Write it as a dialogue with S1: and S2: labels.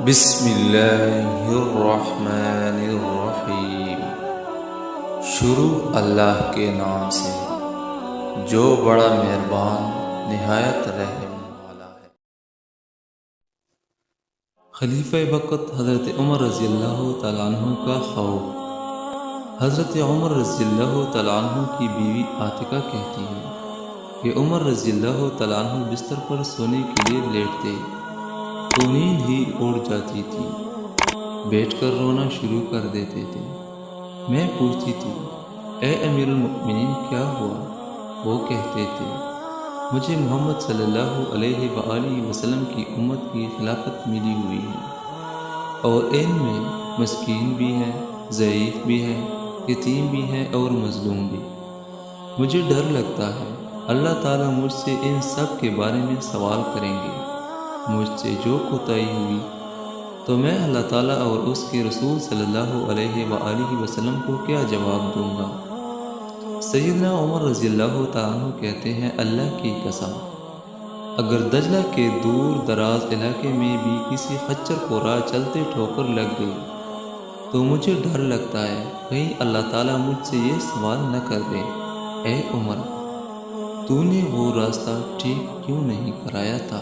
S1: بسم اللہ الرحمن الرحیم۔ شروع اللہ کے نام سے جو بڑا مہربان نہایت رحم والا ہے۔ خلیفہ وقت حضرت عمر رضی اللہ تعالیٰ عنہ کا خوف۔ حضرت عمر رضی اللہ تعالیٰ عنہ کی بیوی عاتقہ کہتی ہے کہ عمر رضی اللہ تعالیٰ عنہ بستر پر سونے کے لیے لیٹتے تو نیند ہی اڑ جاتی تھی، بیٹھ کر رونا شروع کر دیتے تھے۔ میں پوچھتی تھی، اے امیر المؤمنین کیا ہوا؟ وہ کہتے تھے، مجھے محمد صلی اللہ علیہ وآلہ وسلم کی امت کی خلافت ملی ہوئی ہے، اور ان میں مسکین بھی ہے، ضعیف بھی ہے، یتیم بھی ہے اور مظلوم بھی۔ مجھے ڈر لگتا ہے اللہ تعالیٰ مجھ سے ان سب کے بارے میں سوال کریں گے۔ مجھ سے جو کوتاہی ہوئی تو میں اللہ تعالیٰ اور اس کے رسول صلی اللہ علیہ وآلہ وسلم کو کیا جواب دوں گا؟ سیدنا عمر رضی اللہ تعالیٰ عنہ کہتے ہیں، اللہ کی قسم، اگر دجلہ کے دور دراز علاقے میں بھی کسی خچر کو راہ چلتے ٹھوکر لگ گئی تو مجھے ڈر لگتا ہے کہیں اللہ تعالیٰ مجھ سے یہ سوال نہ کر دے، اے عمر، تو نے وہ راستہ ٹھیک کیوں نہیں کرایا تھا؟